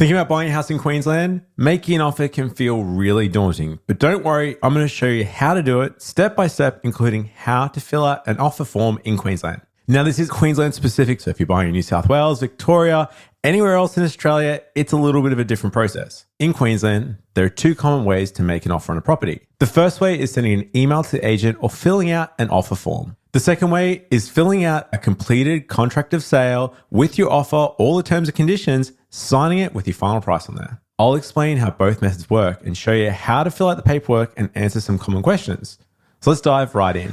Thinking about buying a house in Queensland? Making an offer can feel really daunting, but don't worry, I'm going to show you how to do it step by step, including how to fill out an offer form in Queensland. Now, this is Queensland specific, so if you're buying in New South Wales, Victoria, anywhere else in Australia, it's a little bit of a different process. In Queensland, there are two common ways to make an offer on a property. The first way is sending an email to the agent or filling out an offer form. The second way is filling out a completed contract of sale with your offer, all the terms and conditions, signing it with your final price on there. I'll explain how both methods work and show you how to fill out the paperwork and answer some common questions. So let's dive right in.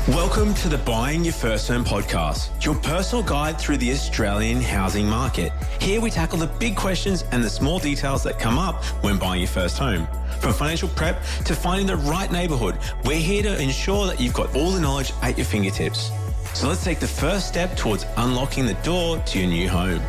Welcome to the Buying Your First Home podcast, your personal guide through the Australian housing market. Here we tackle the big questions and the small details that come up when buying your first home. From financial prep to finding the right neighbourhood, we're here to ensure that you've got all the knowledge at your fingertips. So let's take the first step towards unlocking the door to your new home.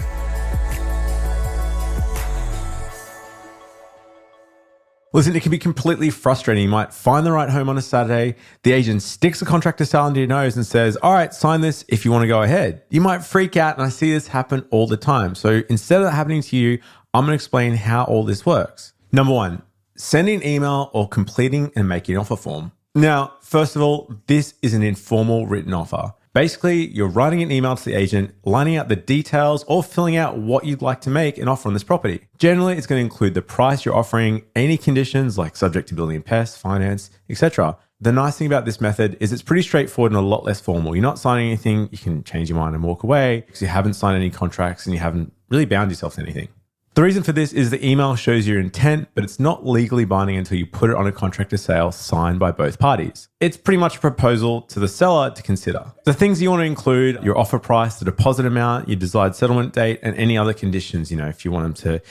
Listen, it can be completely frustrating. You might find the right home on a Saturday. The agent sticks a contract to sale under your nose and says, all right, sign this if you want to go ahead. You might freak out, and I see this happen all the time. So instead of that happening to you, I'm going to explain how all this works. Number one, sending an email or completing and making an offer form. Now, first of all, this is an informal written offer. Basically, you're writing an email to the agent, lining out the details or filling out what you'd like to make an offer on this property. Generally, it's going to include the price you're offering, any conditions like subject to building and pests, finance, etc. The nice thing about this method is it's pretty straightforward and a lot less formal. You're not signing anything, you can change your mind and walk away because you haven't signed any contracts and you haven't really bound yourself to anything. The reason for this is the email shows your intent, but it's not legally binding until you put it on a contract of sale signed by both parties. It's pretty much a proposal to the seller to consider. The things you want to include: your offer price, the deposit amount, your desired settlement date, and any other conditions. If you want them to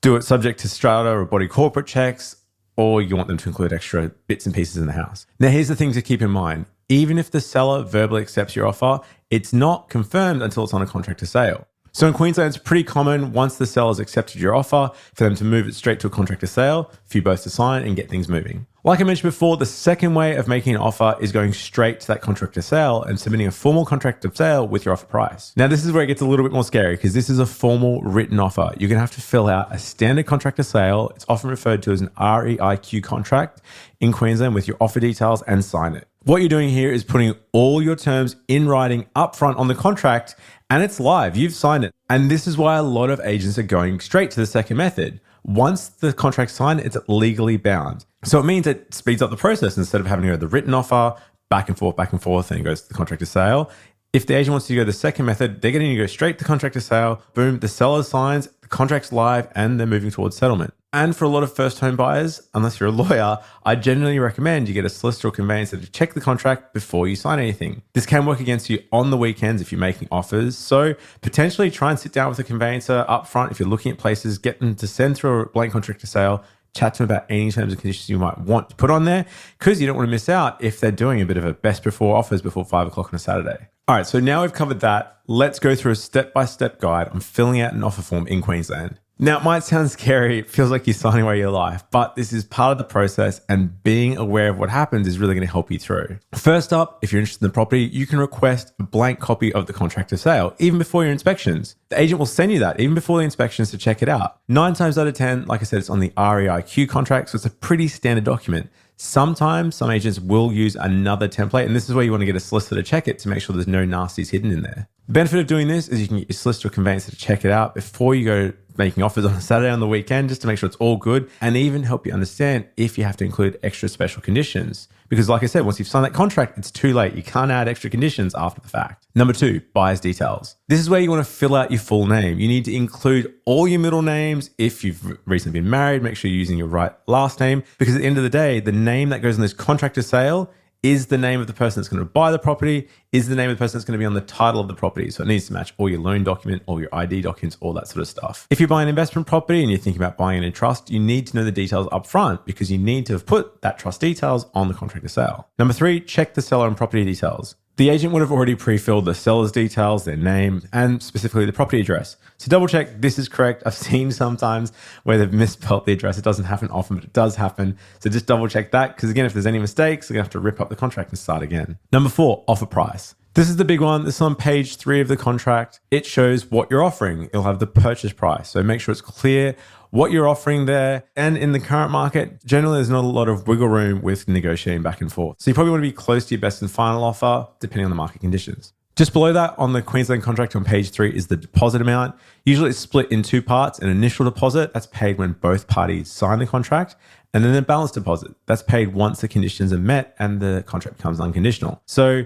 do it subject to strata or body corporate checks, or you want them to include extra bits and pieces in the house. Now, here's the thing to keep in mind. Even if the seller verbally accepts your offer, it's not confirmed until it's on a contract of sale. So in Queensland, it's pretty common once the seller's accepted your offer for them to move it straight to a contract of sale, for you both to sign and get things moving. Like I mentioned before, the second way of making an offer is going straight to that contract of sale and submitting a formal contract of sale with your offer price. Now, this is where it gets a little bit more scary because this is a formal written offer. You're going to have to fill out a standard contract of sale. It's often referred to as an REIQ contract in Queensland with your offer details and sign it. What you're doing here is putting all your terms in writing upfront on the contract, and it's live. You've signed it. And this is why a lot of agents are going straight to the second method. Once the contract's signed, it's legally bound. So it means it speeds up the process. Instead of having to go the written offer, back and forth, and it goes to the contract of sale. If the agent wants to go the second method, they're going to go straight to contract of sale. Boom, the seller signs, the contract's live, and they're moving towards settlement. And for a lot of first home buyers, unless you're a lawyer, I generally recommend you get a solicitor or conveyancer to check the contract before you sign anything. This can work against you on the weekends if you're making offers. So potentially try and sit down with a conveyancer up front if you're looking at places, get them to send through a blank contract of sale, chat to them about any terms and conditions you might want to put on there, because you don't want to miss out if they're doing a bit of a best before offers before 5 o'clock on a Saturday. All right, so now we've covered that. Let's go through a step-by-step guide on filling out an offer form in Queensland. Now, it might sound scary. It feels like you're signing away your life, but this is part of the process, and being aware of what happens is really going to help you through. First up, if you're interested in the property, you can request a blank copy of the contract of sale, even before your inspections. The agent will send you that even before the inspections to check it out. 9 times out of 10, like I said, it's on the REIQ contract, so it's a pretty standard document. Sometimes some agents will use another template, and this is where you want to get a solicitor to check it to make sure there's no nasties hidden in there. The benefit of doing this is you can get your solicitor or conveyancer to check it out before you go making offers on a Saturday on the weekend, just to make sure it's all good, and even help you understand if you have to include extra special conditions. Because like I said, once you've signed that contract, it's too late. You can't add extra conditions after the fact. Number 2, buyer's details. This is where you want to fill out your full name. You need to include all your middle names. If you've recently been married, make sure you're using your right last name, because at the end of the day, the name that goes on this contract of sale is the name of the person that's going to buy the property, is the name of the person that's going to be on the title of the property. So it needs to match all your loan document, all your ID documents, all that sort of stuff. If you're buying an investment property and you're thinking about buying it in trust, you need to know the details up front because you need to have put that trust details on the contract of sale. Number 3, check the seller and property details. The agent would have already pre-filled the seller's details, their name, and specifically the property address. So double check this is correct. I've seen sometimes where they've misspelled the address. It doesn't happen often, but it does happen. So just double check that, because again, if there's any mistakes, you're going to have to rip up the contract and start again. Number 4, offer price. This is the big one. This is on page 3 of the contract. It shows what you're offering. It'll have the purchase price. So make sure it's clear what you're offering there. And in the current market, generally there's not a lot of wiggle room with negotiating back and forth. So you probably want to be close to your best and final offer, depending on the market conditions. Just below that on the Queensland contract on page 3 is the deposit amount. Usually it's split in 2 parts. An initial deposit, that's paid when both parties sign the contract. And then a balance deposit, that's paid once the conditions are met and the contract becomes unconditional. So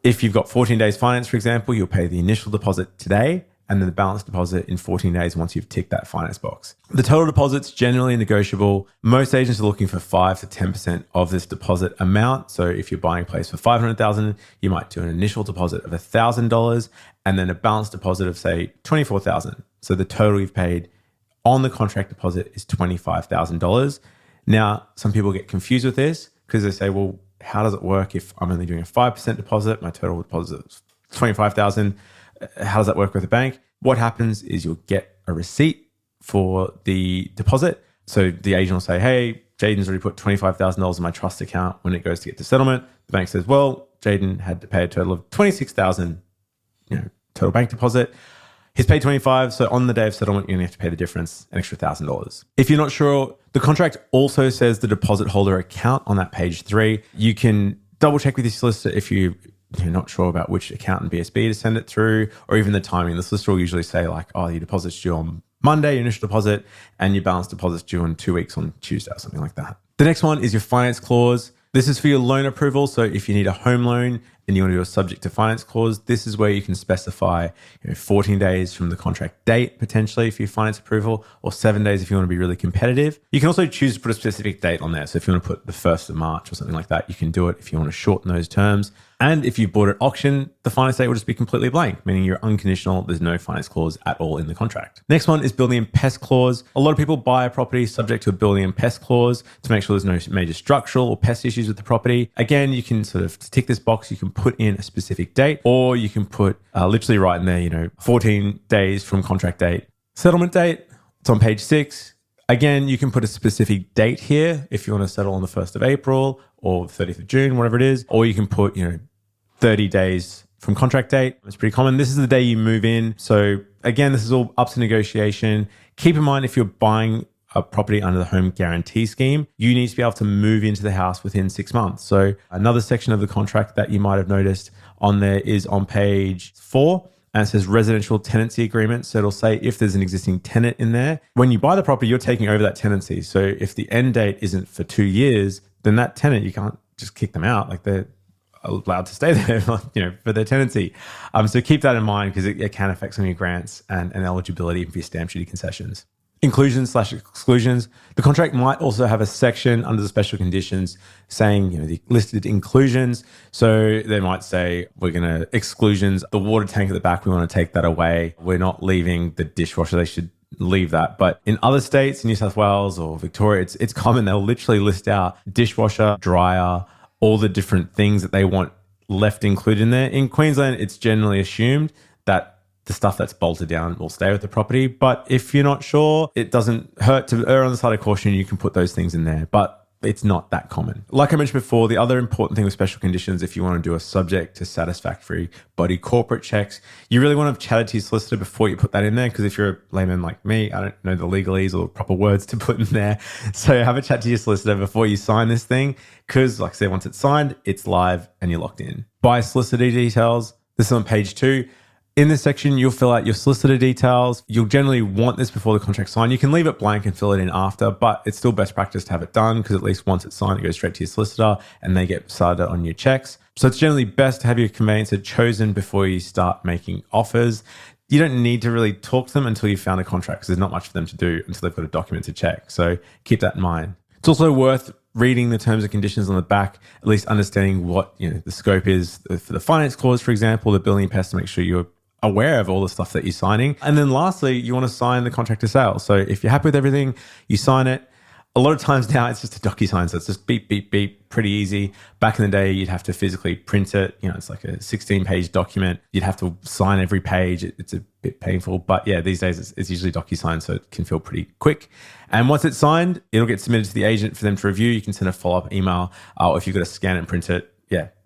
if you've got 14 days finance, for example, you'll pay the initial deposit today and then the balance deposit in 14 days once you've ticked that finance box. The total deposit's generally negotiable. Most agents are looking for 5 to 10% of this deposit amount. So if you're buying a place for $500,000, you might do an initial deposit of $1,000 and then a balance deposit of say $24,000. So the total you've paid on the contract deposit is $25,000. Now, some people get confused with this because they say, well, how does it work if I'm only doing a 5% deposit? My total deposit is $25,000. How does that work with a bank? What happens is you'll get a receipt for the deposit. So the agent will say, hey, Jaden's already put $25,000 in my trust account. When it goes to get to settlement, the bank says, well, Jaden had to pay a total of $26,000, total bank deposit. He's paid $25,000. So on the day of settlement, you're going to have to pay the difference, an extra $1,000. If you're not sure, the contract also says the deposit holder account on that page 3. You can double check with your solicitor if you're not sure about which account in BSB to send it through, or even the timing. The solicitor will usually say like, oh, your deposit's due on Monday, your initial deposit, and your balance deposit's due in 2 weeks on Tuesday or something like that. The next one is your finance clause. This is for your loan approval. So if you need a home loan and you want to do a subject to finance clause, this is where you can specify 14 days from the contract date, potentially for your finance approval, or 7 days if you want to be really competitive. You can also choose to put a specific date on there. So if you want to put the 1st of March or something like that, you can do it if you want to shorten those terms. And if you bought at auction, the finance date will just be completely blank, meaning you're unconditional. There's no finance clause at all in the contract. Next one is building and pest clause. A lot of people buy a property subject to a building and pest clause to make sure there's no major structural or pest issues with the property. Again, you can sort of tick this box. You can put in a specific date, or you can put literally right in there, 14 days from contract date. Settlement date, it's on page 6. Again, you can put a specific date here if you want to settle on the 1st of April or 30th of June, whatever it is, or you can put, 30 days from contract date. It's pretty common. This is the day you move in. So again, this is all up to negotiation. Keep in mind, if you're buying a property under the home guarantee scheme, you need to be able to move into the house within 6 months. So another section of the contract that you might have noticed on there is on page 4. And it says residential tenancy agreement. So it'll say if there's an existing tenant in there, when you buy the property, you're taking over that tenancy. So if the end date isn't for 2 years, then that tenant, you can't just kick them out. Like they're allowed to stay there, for their tenancy. So keep that in mind because it can affect some of your grants and eligibility for your stamp duty concessions. Inclusions/exclusions. The contract might also have a section under the special conditions saying, the listed inclusions. So they might say, we're going to exclusions, the water tank at the back, we want to take that away. We're not leaving the dishwasher. They should leave that. But in other states, in New South Wales or Victoria, it's common. They'll literally list out dishwasher, dryer, all the different things that they want left included in there. In Queensland, it's generally assumed that the stuff that's bolted down will stay with the property. But if you're not sure, it doesn't hurt to err on the side of caution. You can put those things in there, but it's not that common. Like I mentioned before, the other important thing with special conditions, if you want to do a subject to satisfactory body corporate checks, you really want to have chatted to your solicitor before you put that in there. Because if you're a layman like me, I don't know the legalese or the proper words to put in there. So have a chat to your solicitor before you sign this thing. Because like I said, once it's signed, it's live and you're locked in. Buyer solicitor details. This is on page 2. In this section, you'll fill out your solicitor details. You'll generally want this before the contract's signed. You can leave it blank and fill it in after, but it's still best practice to have it done because at least once it's signed, it goes straight to your solicitor and they get started on your checks. So it's generally best to have your conveyancer chosen before you start making offers. You don't need to really talk to them until you've found a contract because there's not much for them to do until they've got a document to check. So keep that in mind. It's also worth reading the terms and conditions on the back, at least understanding what the scope is for the finance clause, for example, the building and pest, to make sure you're aware of all the stuff that you're signing. And then lastly, you want to sign the contract to sale. So if you're happy with everything, you sign it. A lot of times now it's just a DocuSign. So it's just beep, beep, beep, pretty easy. Back in the day, you'd have to physically print it. It's like a 16-page document. You'd have to sign every page. It's a bit painful. But yeah, these days it's usually DocuSign, so it can feel pretty quick. And once it's signed, it'll get submitted to the agent for them to review. You can send a follow-up email. Or if you've got to scan it and print it,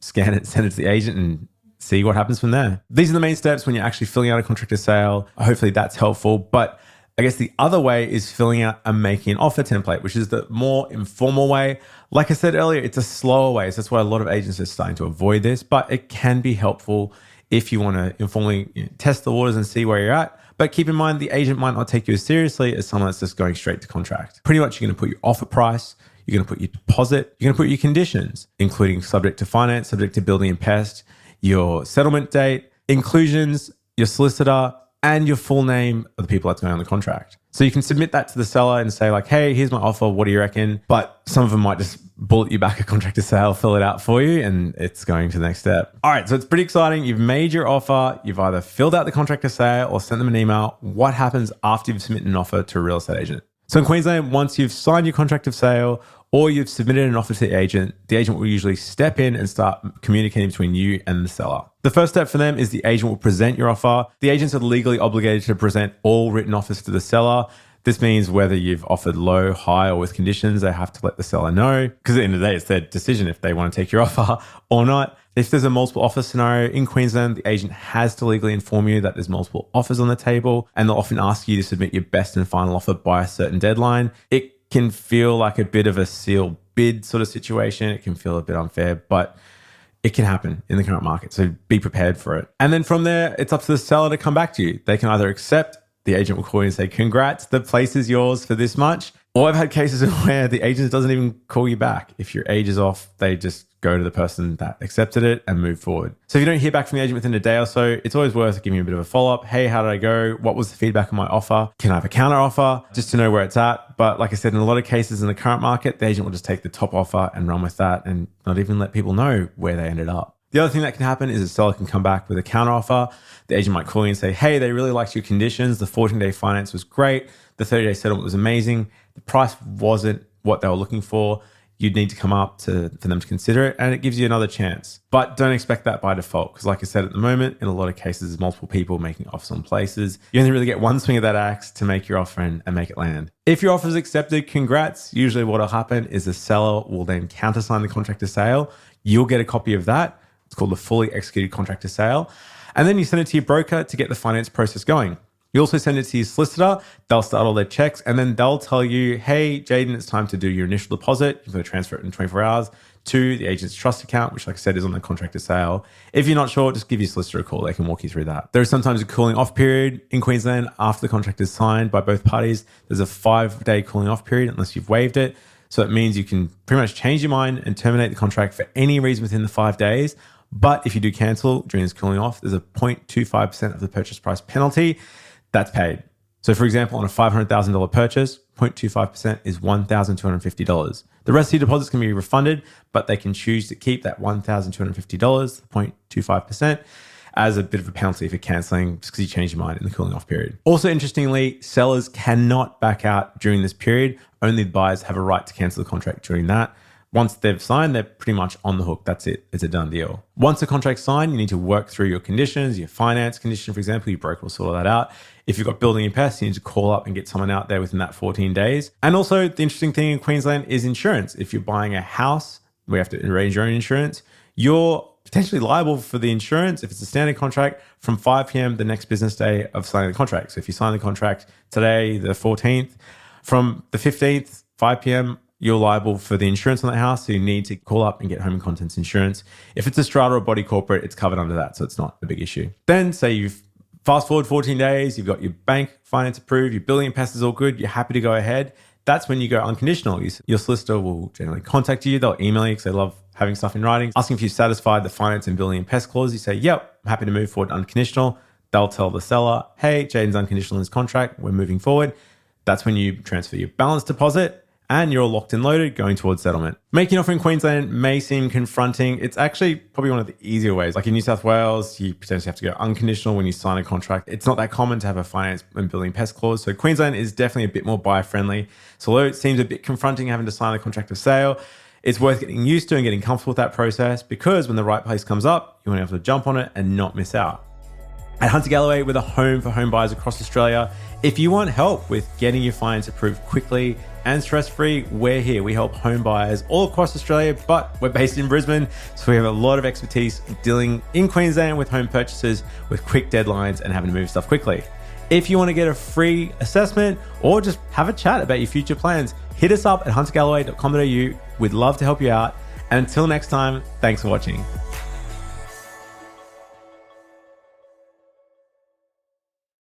scan it, send it to the agent, and see what happens from there. These are the main steps when you're actually filling out a contract of sale. Hopefully that's helpful. But I guess the other way is filling out a making an offer template, which is the more informal way. Like I said earlier, it's a slower way. So that's why a lot of agents are starting to avoid this, but it can be helpful if you want to informally test the waters and see where you're at. But keep in mind, the agent might not take you as seriously as someone that's just going straight to contract. Pretty much you're going to put your offer price, you're going to put your deposit, you're going to put your conditions, including subject to finance, subject to building and pest, your settlement date, inclusions, your solicitor, and your full name of the people that's going on the contract. So you can submit that to the seller and say like, hey, here's my offer. What do you reckon? But some of them might just bullet you back a contract of sale, fill it out for you, and it's going to the next step. All right, so it's pretty exciting. You've made your offer. You've either filled out the contract of sale or sent them an email. What happens after you've submitted an offer to a real estate agent? So in Queensland, once you've signed your contract of sale or you've submitted an offer to the agent will usually step in and start communicating between you and the seller. The first step for them is the agent will present your offer. The agents are legally obligated to present all written offers to the seller. This means whether you've offered low, high, or with conditions, they have to let the seller know, because at the end of the day, it's their decision if they want to take your offer or not. If there's a multiple offer scenario in Queensland, the agent has to legally inform you that there's multiple offers on the table, and they'll often ask you to submit your best and final offer by a certain deadline. It can feel like a bit of a sealed bid sort of situation. It can feel a bit unfair, but it can happen in the current market. So be prepared for it. And then from there, it's up to the seller to come back to you. They can either accept, the agent will call you and say, congrats, the place is yours for this much. Or I've had cases where the agent doesn't even call you back. If your age is off, they just go to the person that accepted it and move forward. So if you don't hear back from the agent within a day or so, it's always worth giving you a bit of a follow-up. Hey, how did I go? What was the feedback on my offer? Can I have a counter offer? Just to know where it's at. But like I said, in a lot of cases in the current market, the agent will just take the top offer and run with that and not even let people know where they ended up. The other thing that can happen is a seller can come back with a counter offer. The agent might call you and say, hey, they really liked your conditions. The 14-day finance was great. The 30-day settlement was amazing. The price wasn't what they were looking for. You'd need to come up for them to consider it, and it gives you another chance. But don't expect that by default, because like I said, at the moment, in a lot of cases, there's multiple people making offers on places. You only really get one swing of that axe to make your offer and make it land. If your offer is accepted, congrats. Usually what will happen is the seller will then countersign the contract of sale. You'll get a copy of that. It's called the fully executed contract of sale. And then you send it to your broker to get the finance process going. You also send it to your solicitor. They'll start all their checks, and then they'll tell you, hey, Jaden, it's time to do your initial deposit. You've got to transfer it in 24 hours to the agent's trust account, which, like I said, is on the contract of sale. If you're not sure, just give your solicitor a call. They can walk you through that. There is sometimes a cooling off period in Queensland after the contract is signed by both parties. There's a 5-day cooling off period unless you've waived it. So it means you can pretty much change your mind and terminate the contract for any reason within the 5 days. But if you do cancel during this cooling off, there's a 0.25% of the purchase price penalty that's paid. So for example, on a $500,000 purchase, 0.25% is $1,250. The rest of your deposits can be refunded, but they can choose to keep that $1,250, 0.25%, as a bit of a penalty for canceling just because you changed your mind in the cooling off period. Also, interestingly, sellers cannot back out during this period. Only the buyers have a right to cancel the contract during that. Once they've signed, they're pretty much on the hook. That's it. It's a done deal. Once the contract's signed, you need to work through your conditions, your finance condition, for example. Your broker will sort all that out. If you've got building and pests, you need to call up and get someone out there within that 14 days. And also, the interesting thing in Queensland is insurance. If you're buying a house, we have to arrange your own insurance. You're potentially liable for the insurance if it's a standard contract from 5 p.m. the next business day of signing the contract. So if you sign the contract today, the 14th, from the 15th, 5 p.m., you're liable for the insurance on that house. So you need to call up and get home and contents insurance. If it's a strata or body corporate, it's covered under that. So it's not a big issue. Then say you've fast forward 14 days, you've got your bank finance approved, your building and pest is all good, you're happy to go ahead. That's when you go unconditional. Your solicitor will generally contact you. They'll email you because they love having stuff in writing, asking if you've satisfied the finance and building and pest clause. You say, yep, I'm happy to move forward unconditional. They'll tell the seller, hey, Jaden's unconditional in his contract. We're moving forward. That's when you transfer your balance deposit and you're all locked and loaded going towards settlement. Making an offer in Queensland may seem confronting. It's actually probably one of the easier ways. Like in New South Wales, you potentially have to go unconditional when you sign a contract. It's not that common to have a finance and building pest clause. So Queensland is definitely a bit more buyer friendly. So although it seems a bit confronting having to sign a contract of sale, it's worth getting used to and getting comfortable with that process, because when the right place comes up, you want to be able to jump on it and not miss out. At Hunter Galloway, we're the home for home buyers across Australia. If you want help with getting your finance approved quickly, and stress-free, we're here. We help home buyers all across Australia, but we're based in Brisbane, so we have a lot of expertise dealing in Queensland with home purchases with quick deadlines and having to move stuff quickly. If you want to get a free assessment or just have a chat about your future plans, hit us up at huntergalloway.com.au. We'd love to help you out. And until next time, thanks for watching.